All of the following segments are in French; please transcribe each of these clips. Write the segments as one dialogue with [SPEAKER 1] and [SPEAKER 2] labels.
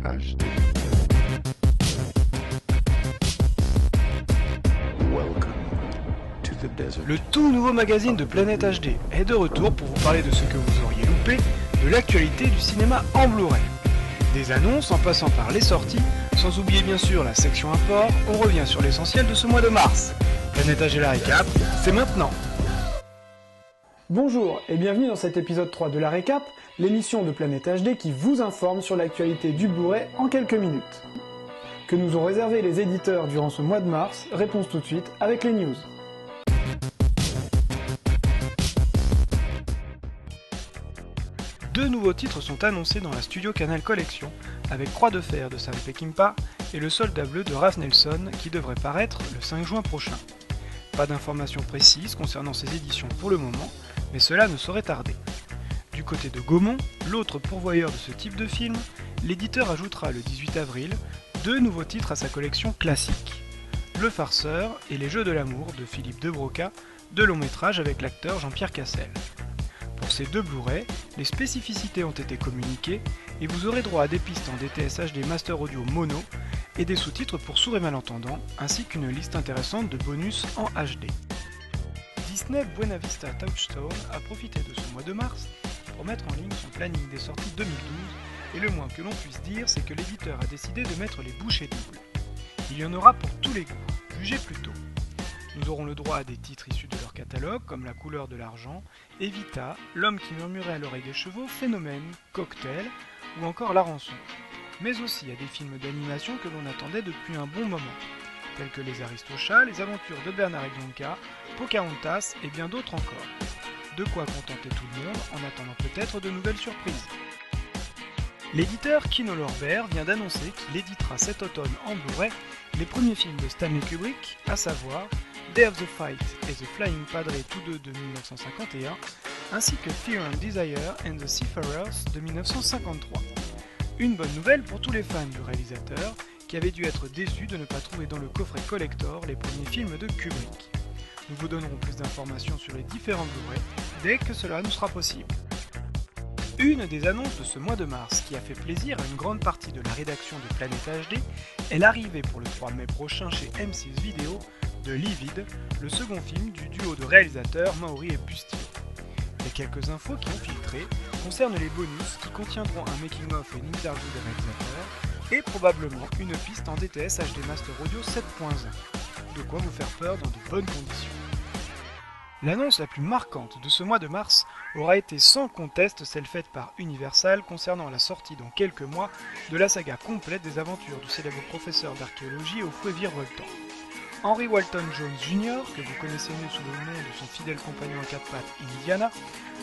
[SPEAKER 1] HD. Welcome to the desert.
[SPEAKER 2] Le tout nouveau magazine de Planète HD est de retour pour vous parler de ce que vous auriez loupé de l'actualité du cinéma en Blu-ray. Des annonces en passant par les sorties, sans oublier bien sûr la section import, on revient sur l'essentiel de ce mois de mars. Planète HD la récap, c'est maintenant.
[SPEAKER 3] Bonjour et bienvenue dans cet épisode 3 de la récap, l'émission de Planète HD qui vous informe sur l'actualité du Blu-ray en quelques minutes. Que nous ont réservé les éditeurs durant ce mois de mars, réponse tout de suite avec les news.
[SPEAKER 2] Deux nouveaux titres sont annoncés dans la Studio Canal Collection, avec Croix de fer de Sam Peckinpah et Le Soldat bleu de Ralph Nelson qui devrait paraître le 5 juin prochain. Pas d'informations précises concernant ces éditions pour le moment, mais cela ne saurait tarder. Du côté de Gaumont, l'autre pourvoyeur de ce type de film, l'éditeur ajoutera le 18 avril deux nouveaux titres à sa collection classique. Le Farceur et Les Jeux de l'amour de Philippe de Broca, deux longs métrages avec l'acteur Jean-Pierre Cassel. Pour ces deux Blu-ray, les spécificités ont été communiquées et vous aurez droit à des pistes en DTS HD Master Audio Mono et des sous-titres pour sourds et malentendants, ainsi qu'une liste intéressante de bonus en HD. Disney Buena Vista Touchstone a profité de ce mois de mars pour mettre en ligne son planning des sorties 2012 et le moins que l'on puisse dire c'est que l'éditeur a décidé de mettre les bouchées doubles. Il y en aura pour tous les goûts, jugez plutôt. Nous aurons le droit à des titres issus de leur catalogue comme La couleur de l'argent, Evita, L'homme qui murmurait à l'oreille des chevaux, Phénomène, Cocktail ou encore La rançon. Mais aussi à des films d'animation que l'on attendait depuis un bon moment, tels que Les Aristochats, Les aventures de Bernard et Bianca, Pocahontas et bien d'autres encore. De quoi contenter tout le monde en attendant peut-être de nouvelles surprises. L'éditeur Kino Lorber vient d'annoncer qu'il éditera cet automne en Blu-ray les premiers films de Stanley Kubrick, à savoir Day of the Fight et The Flying Padre tous deux de 1951, ainsi que Fear and Desire and the Seafarers de 1953. Une bonne nouvelle pour tous les fans du réalisateur, qui avaient dû être déçus de ne pas trouver dans le coffret collector les premiers films de Kubrick. Nous vous donnerons plus d'informations sur les différents Blu-ray dès que cela nous sera possible. Une des annonces de ce mois de mars qui a fait plaisir à une grande partie de la rédaction de Planète HD est l'arrivée pour le 3 mai prochain chez M6 Vidéo de Livid, le second film du duo de réalisateurs Maury et Bustier. Les quelques infos qui ont filtré concernent les bonus qui contiendront un making-of et une interview des réalisateurs et probablement une piste en DTS HD Master Audio 7.1. De quoi vous faire peur dans de bonnes conditions. L'annonce la plus marquante de ce mois de mars aura été sans conteste celle faite par Universal concernant la sortie dans quelques mois de la saga complète des aventures du célèbre professeur d'archéologie au fouet virevoltant. Henry Walton Jones Jr., que vous connaissez mieux sous le nom de son fidèle compagnon à quatre pattes Indiana,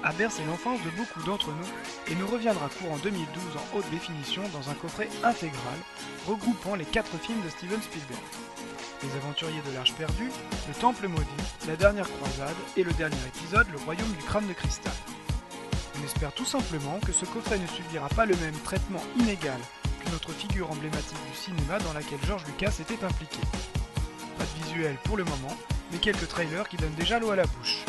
[SPEAKER 2] a bercé l'enfance de beaucoup d'entre nous et nous reviendra courant 2012 en haute définition dans un coffret intégral regroupant les 4 films de Steven Spielberg. Les aventuriers de l'Arche perdue, Le Temple maudit, La dernière croisade et le dernier épisode, Le royaume du crâne de cristal. On espère tout simplement que ce coffret ne subira pas le même traitement inégal qu'une autre figure emblématique du cinéma dans laquelle George Lucas était impliqué. Pas de visuel pour le moment, mais quelques trailers qui donnent déjà l'eau à la bouche.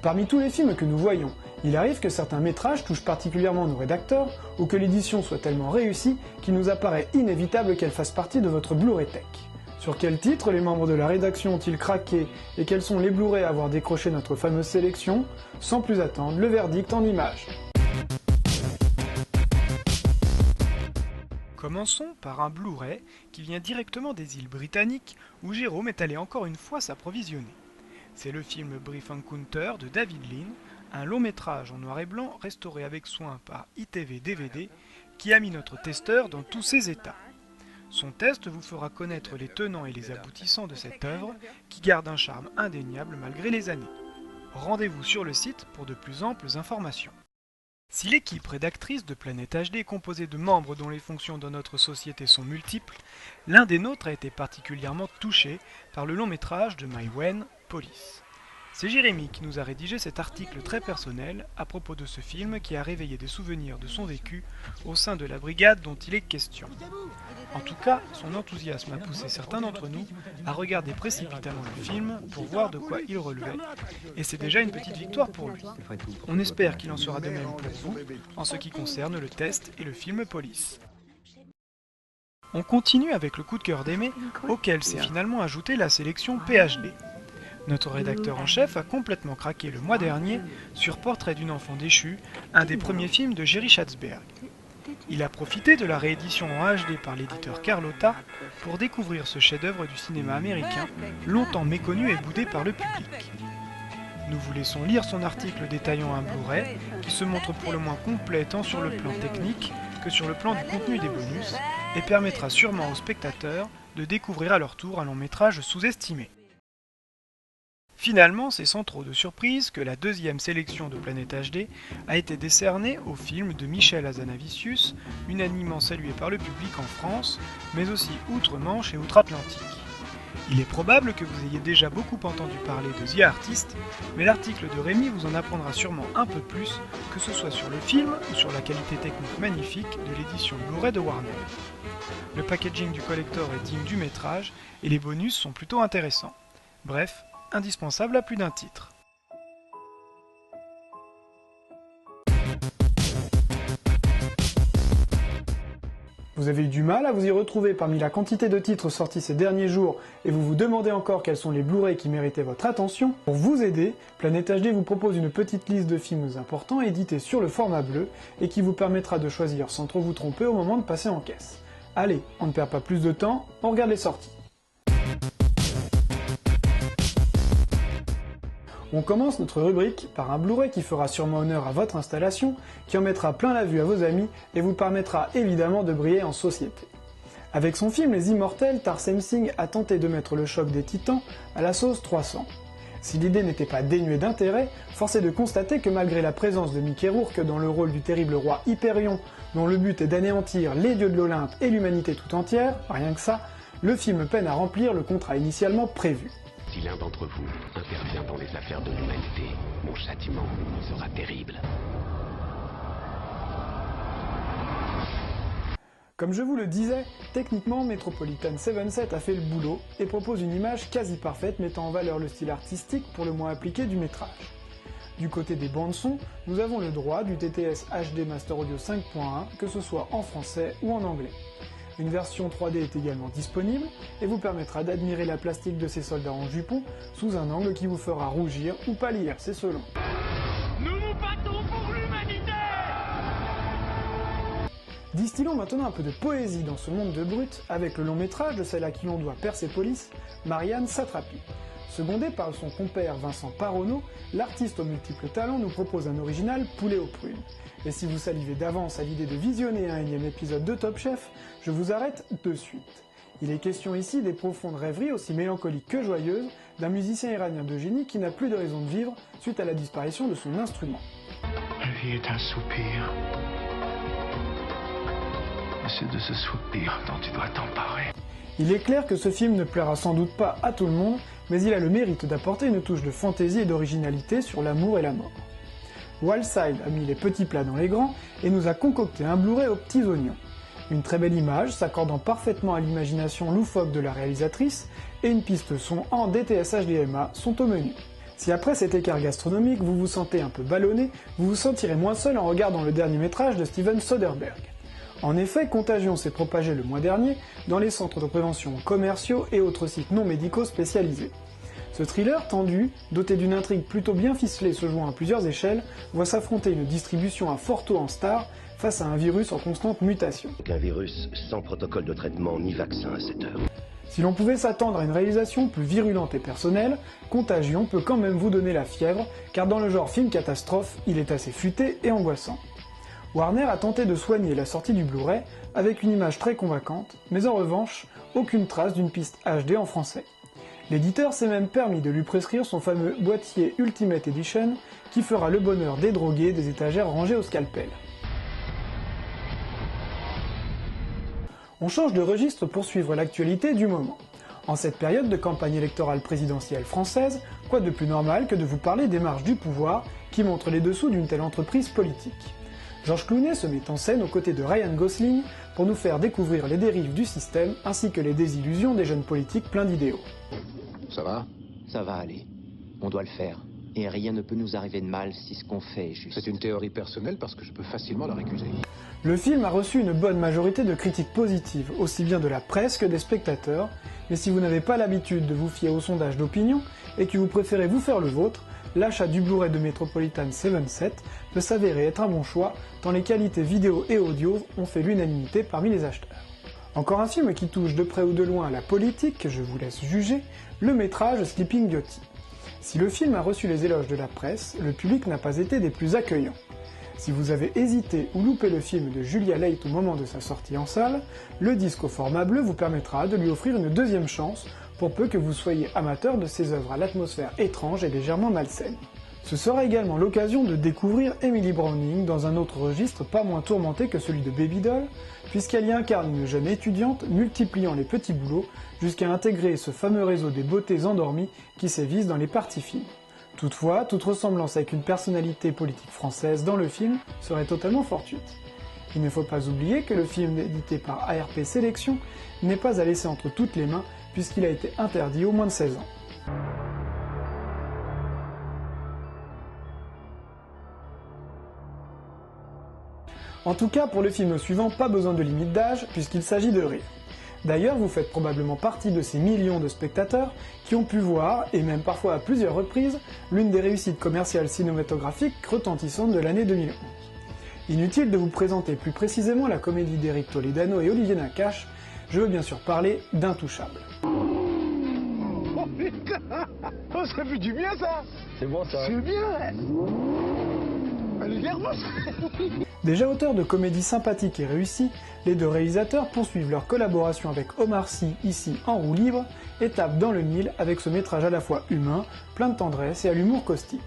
[SPEAKER 3] Parmi tous les films que nous voyons, il arrive que certains métrages touchent particulièrement nos rédacteurs ou que l'édition soit tellement réussie qu'il nous apparaît inévitable qu'elle fasse partie de votre Blu-ray Tech. Sur quel titre les membres de la rédaction ont-ils craqué et quels sont les Blu-ray à avoir décroché notre fameuse sélection? Sans plus attendre, le verdict en images.
[SPEAKER 2] Commençons par un Blu-ray qui vient directement des îles britanniques où Jérôme est allé encore une fois s'approvisionner. C'est le film Brief Encounter de David Lean, un long métrage en noir et blanc restauré avec soin par ITV DVD qui a mis notre testeur dans tous ses états. Son test vous fera connaître les tenants et les aboutissants de cette œuvre qui garde un charme indéniable malgré les années. Rendez-vous sur le site pour de plus amples informations. Si l'équipe rédactrice de Planète HD est composée de membres dont les fonctions dans notre société sont multiples, l'un des nôtres a été particulièrement touché par le long métrage de Mai Wen, Police. C'est Jérémy qui nous a rédigé cet article très personnel à propos de ce film qui a réveillé des souvenirs de son vécu au sein de la brigade dont il est question. En tout cas, son enthousiasme a poussé certains d'entre nous à regarder précipitamment le film pour voir de quoi il relevait, et c'est déjà une petite victoire pour lui. On espère qu'il en sera de même pour vous en ce qui concerne le test et le film Police. On continue avec le coup de cœur d'Aimé, auquel s'est finalement ajoutée la sélection PhD. Notre rédacteur en chef a complètement craqué le mois dernier sur Portrait d'une enfant déchue, un des premiers films de Jerry Schatzberg. Il a profité de la réédition en HD par l'éditeur Carlotta pour découvrir ce chef-d'œuvre du cinéma américain, longtemps méconnu et boudé par le public. Nous vous laissons lire son article détaillant un Blu-ray qui se montre pour le moins complet tant sur le plan technique que sur le plan du contenu des bonus et permettra sûrement aux spectateurs de découvrir à leur tour un long métrage sous-estimé. Finalement, c'est sans trop de surprise que la deuxième sélection de Planète HD a été décernée au film de Michel Hazanavicius, unanimement salué par le public en France, mais aussi outre-Manche et outre-Atlantique. Il est probable que vous ayez déjà beaucoup entendu parler de The Artist, mais l'article de Rémi vous en apprendra sûrement un peu plus, que ce soit sur le film ou sur la qualité technique magnifique de l'édition Blu-ray de Warner. Le packaging du collector est digne du métrage, et les bonus sont plutôt intéressants. Bref, indispensable à plus d'un titre.
[SPEAKER 3] Vous avez eu du mal à vous y retrouver parmi la quantité de titres sortis ces derniers jours et vous vous demandez encore quels sont les Blu-ray qui méritaient votre attention? Pour vous aider, Planète HD vous propose une petite liste de films importants édités sur le format bleu et qui vous permettra de choisir sans trop vous tromper au moment de passer en caisse. Allez, on ne perd pas plus de temps, on regarde les sorties. On commence notre rubrique par un Blu-ray qui fera sûrement honneur à votre installation, qui en mettra plein la vue à vos amis et vous permettra évidemment de briller en société. Avec son film Les Immortels, Tarsem Singh a tenté de mettre le choc des titans à la sauce 300. Si l'idée n'était pas dénuée d'intérêt, force est de constater que malgré la présence de Mickey Rourke dans le rôle du terrible roi Hyperion, dont le but est d'anéantir les dieux de l'Olympe et l'humanité tout entière, rien que ça, le film peine à remplir le contrat initialement prévu.
[SPEAKER 4] Si l'un d'entre vous intervient dans les affaires de l'humanité, mon châtiment sera terrible.
[SPEAKER 3] Comme je vous le disais, techniquement Metropolitan 77 a fait le boulot et propose une image quasi parfaite mettant en valeur le style artistique pour le moins appliqué du métrage. Du côté des bandes-son, nous avons le droit du TTS HD Master Audio 5.1, que ce soit en français ou en anglais. Une version 3D est également disponible et vous permettra d'admirer la plastique de ces soldats en jupon sous un angle qui vous fera rougir ou pâlir, c'est selon.
[SPEAKER 5] Nous nous battons pour l'humanité!
[SPEAKER 3] Distillons maintenant un peu de poésie dans ce monde de brutes avec le long métrage de celle à qui l'on doit Persépolis, Marianne Satrapi. Secondé par son compère Vincent Paronneau, l'artiste aux multiples talents nous propose un original poulet aux prunes. Et si vous salivez d'avance à l'idée de visionner un énième épisode de Top Chef, je vous arrête de suite. Il est question ici des profondes rêveries aussi mélancoliques que joyeuses d'un musicien iranien de génie qui n'a plus de raison de vivre suite à la disparition de son instrument.
[SPEAKER 1] La vie est un soupir. Et c'est de ce soupir dont tu dois t'emparer.
[SPEAKER 3] Il est clair que ce film ne plaira sans doute pas à tout le monde, mais il a le mérite d'apporter une touche de fantaisie et d'originalité sur l'amour et la mort. Wildside a mis les petits plats dans les grands et nous a concocté un Blu-ray aux petits oignons. Une très belle image s'accordant parfaitement à l'imagination loufoque de la réalisatrice et une piste son en DTS HDMA sont au menu. Si après cet écart gastronomique vous vous sentez un peu ballonné, vous vous sentirez moins seul en regardant le dernier métrage de Steven Soderbergh. En effet, Contagion s'est propagé le mois dernier dans les centres de prévention commerciaux et autres sites non médicaux spécialisés. Ce thriller tendu, doté d'une intrigue plutôt bien ficelée se jouant à plusieurs échelles, voit s'affronter une distribution à fort taux en star face à un virus en constante mutation.
[SPEAKER 4] Un virus sans protocole de traitement ni vaccin à cette heure.
[SPEAKER 3] Si l'on pouvait s'attendre à une réalisation plus virulente et personnelle, Contagion peut quand même vous donner la fièvre, car dans le genre film catastrophe, il est assez futé et angoissant. Warner a tenté de soigner la sortie du Blu-ray avec une image très convaincante, mais en revanche, aucune trace d'une piste HD en français. L'éditeur s'est même permis de lui prescrire son fameux boîtier Ultimate Edition qui fera le bonheur des drogués des étagères rangées au scalpel. On change de registre pour suivre l'actualité du moment. En cette période de campagne électorale présidentielle française, quoi de plus normal que de vous parler des marges du pouvoir qui montrent les dessous d'une telle entreprise politique. George Clooney se met en scène aux côtés de Ryan Gosling pour nous faire découvrir les dérives du système ainsi que les désillusions des jeunes politiques pleins d'idéaux.
[SPEAKER 6] Ça va?
[SPEAKER 7] Ça va aller. On doit le faire. Et rien ne peut nous arriver de mal si ce qu'on fait est juste.
[SPEAKER 6] C'est une théorie personnelle parce que je peux facilement la récuser.
[SPEAKER 3] Le film a reçu une bonne majorité de critiques positives, aussi bien de la presse que des spectateurs, mais si vous n'avez pas l'habitude de vous fier aux sondages d'opinion et que vous préférez vous faire le vôtre, l'achat du Blu-ray de Metropolitan 7 peut s'avérer être un bon choix, tant les qualités vidéo et audio ont fait l'unanimité parmi les acheteurs. Encore un film qui touche de près ou de loin à la politique, que je vous laisse juger, le métrage Sleeping Beauty. Si le film a reçu les éloges de la presse, le public n'a pas été des plus accueillants. Si vous avez hésité ou loupé le film de Julia Leight au moment de sa sortie en salle, le disque au format bleu vous permettra de lui offrir une deuxième chance, pour peu que vous soyez amateur de ces œuvres à l'atmosphère étrange et légèrement malsaine. Ce sera également l'occasion de découvrir Emily Browning dans un autre registre pas moins tourmenté que celui de Baby Doll, puisqu'elle y incarne une jeune étudiante multipliant les petits boulots jusqu'à intégrer ce fameux réseau des beautés endormies qui sévissent dans les parties fines. Toutefois, toute ressemblance avec une personnalité politique française dans le film serait totalement fortuite. Il ne faut pas oublier que le film édité par ARP Sélection n'est pas à laisser entre toutes les mains puisqu'il a été interdit aux moins de 16 ans. En tout cas, pour le film suivant, pas besoin de limite d'âge puisqu'il s'agit de rire. D'ailleurs, vous faites probablement partie de ces millions de spectateurs qui ont pu voir, et même parfois à plusieurs reprises, l'une des réussites commerciales cinématographiques retentissantes de l'année 2011. Inutile de vous présenter plus précisément la comédie d'Eric Toledano et Olivier Nakache, je veux bien sûr parler d'Intouchables.
[SPEAKER 5] Oh putain! Oh, ça fait du bien ça!
[SPEAKER 8] C'est bon ça?
[SPEAKER 5] C'est bien! Elle est nerveuse!
[SPEAKER 3] Déjà auteurs de comédies sympathiques et réussies, les deux réalisateurs poursuivent leur collaboration avec Omar Sy, ici en roue libre, et tapent dans le mille avec ce métrage à la fois humain, plein de tendresse et à l'humour caustique.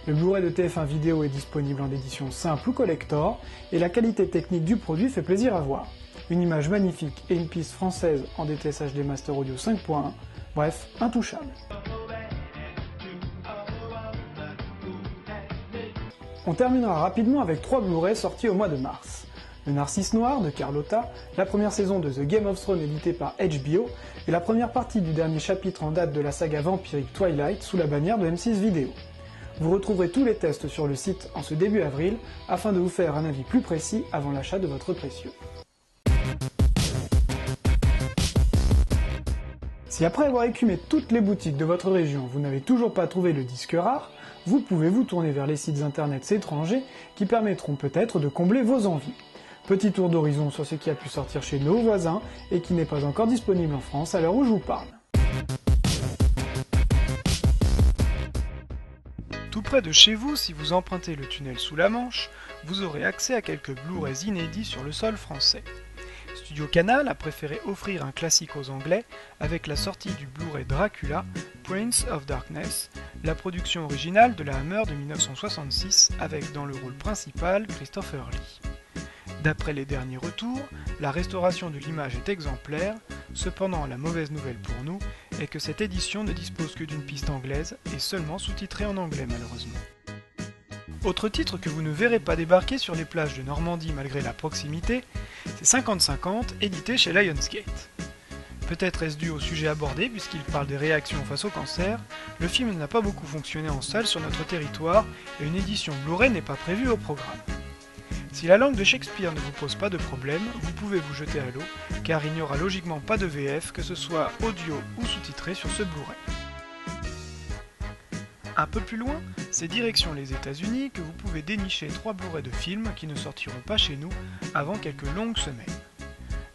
[SPEAKER 3] Le Blu-ray de TF1 Vidéo est disponible en édition simple ou collector, et la qualité technique du produit fait plaisir à voir. Une image magnifique et une piste française en DTS HD Master Audio 5.1, bref, intouchable. On terminera rapidement avec 3 Blu-ray sortis au mois de mars. Le Narcisse Noir de Carlotta, la première saison de The Game of Thrones éditée par HBO, et la première partie du dernier chapitre en date de la saga vampirique Twilight sous la bannière de M6 Vidéo. Vous retrouverez tous les tests sur le site en ce début avril, afin de vous faire un avis plus précis avant l'achat de votre précieux. Si après avoir écumé toutes les boutiques de votre région, vous n'avez toujours pas trouvé le disque rare, vous pouvez vous tourner vers les sites internet étrangers qui permettront peut-être de combler vos envies. Petit tour d'horizon sur ce qui a pu sortir chez nos voisins et qui n'est pas encore disponible en France à l'heure où je vous parle.
[SPEAKER 2] Tout près de chez vous, si vous empruntez le tunnel sous la Manche, vous aurez accès à quelques Blu-rays inédits sur le sol français. Studio Canal a préféré offrir un classique aux Anglais avec la sortie du Blu-ray Dracula, Prince of Darkness, la production originale de la Hammer de 1966 avec dans le rôle principal Christopher Lee. D'après les derniers retours, la restauration de l'image est exemplaire, cependant la mauvaise nouvelle pour nous est que cette édition ne dispose que d'une piste anglaise et seulement sous-titrée en anglais malheureusement. Autre titre que vous ne verrez pas débarquer sur les plages de Normandie malgré la proximité, c'est 50-50, édité chez Lionsgate. Peut-être est-ce dû au sujet abordé puisqu'il parle des réactions face au cancer, le film n'a pas beaucoup fonctionné en salle sur notre territoire et une édition Blu-ray n'est pas prévue au programme. Si la langue de Shakespeare ne vous pose pas de problème, vous pouvez vous jeter à l'eau, car il n'y aura logiquement pas de VF, que ce soit audio ou sous-titré sur ce Blu-ray. Un peu plus loin, c'est direction les États-Unis que vous pouvez dénicher 3 Blu-ray de films qui ne sortiront pas chez nous avant quelques longues semaines.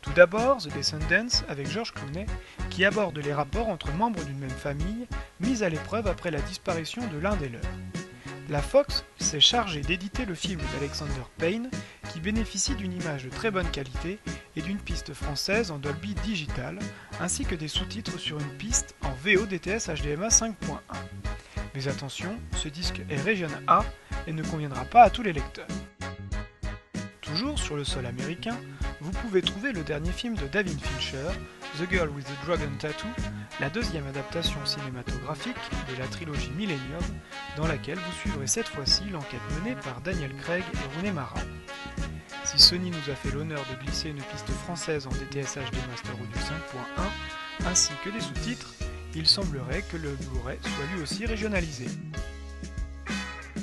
[SPEAKER 2] Tout d'abord, The Descendants avec George Clooney, qui aborde les rapports entre membres d'une même famille, mis à l'épreuve après la disparition de l'un des leurs. La Fox s'est chargée d'éditer le film d'Alexander Payne, qui bénéficie d'une image de très bonne qualité et d'une piste française en Dolby Digital, ainsi que des sous-titres sur une piste en VO DTS HDMI 5.1. Mais attention, ce disque est Region A et ne conviendra pas à tous les lecteurs. Toujours sur le sol américain, vous pouvez trouver le dernier film de David Fincher, The Girl with the Dragon Tattoo, la deuxième adaptation cinématographique de la trilogie Millennium, dans laquelle vous suivrez cette fois-ci l'enquête menée par Daniel Craig et Rooney Mara. Si Sony nous a fait l'honneur de glisser une piste française en DTS HD Master Audio 5.1, ainsi que des sous-titres, il semblerait que le Blu-ray soit lui aussi régionalisé.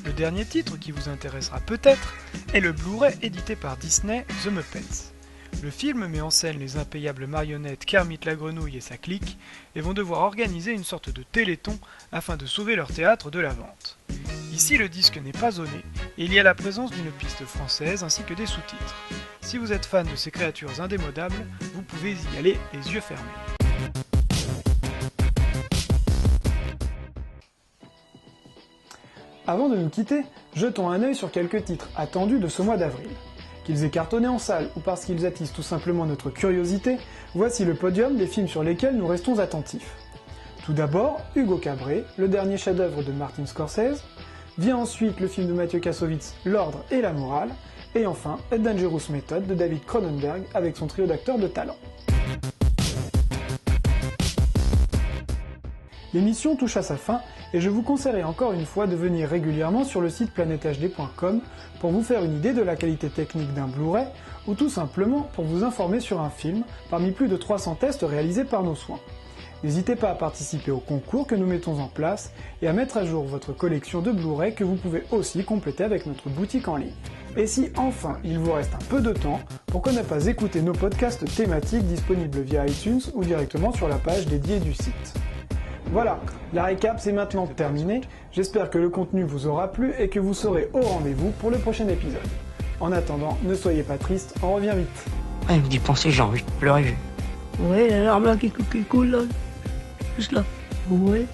[SPEAKER 2] Le dernier titre qui vous intéressera peut-être est le Blu-ray édité par Disney, The Muppets. Le film met en scène les impayables marionnettes Kermit la Grenouille et sa clique, et vont devoir organiser une sorte de téléthon afin de sauver leur théâtre de la vente. Ici le disque n'est pas zoné, et il y a la présence d'une piste française ainsi que des sous-titres. Si vous êtes fan de ces créatures indémodables, vous pouvez y aller les yeux fermés.
[SPEAKER 3] Avant de nous quitter, jetons un œil sur quelques titres attendus de ce mois d'avril. Qu'ils aient cartonné en salle ou parce qu'ils attisent tout simplement notre curiosité, voici le podium des films sur lesquels nous restons attentifs. Tout d'abord, Hugo Cabret, le dernier chef-d'œuvre de Martin Scorsese, vient ensuite le film de Mathieu Kassovitz, L'Ordre et la Morale, et enfin A Dangerous Method de David Cronenberg avec son trio d'acteurs de talent. L'émission touche à sa fin et je vous conseillerais encore une fois de venir régulièrement sur le site planethd.com pour vous faire une idée de la qualité technique d'un Blu-ray ou tout simplement pour vous informer sur un film parmi plus de 300 tests réalisés par nos soins. N'hésitez pas à participer au concours que nous mettons en place et à mettre à jour votre collection de Blu-ray que vous pouvez aussi compléter avec notre boutique en ligne. Et si enfin il vous reste un peu de temps, pourquoi ne pas écouter nos podcasts thématiques disponibles via iTunes ou directement sur la page dédiée du site. Voilà, la récap c'est maintenant terminé, j'espère que le contenu vous aura plu et que vous serez au rendez-vous pour le prochain épisode. En attendant, ne soyez pas triste, on revient vite.
[SPEAKER 8] Ah, il me dit penser, j'ai envie de pleurer.
[SPEAKER 9] Ouais, la larme là qui coule là, juste là. Ouais.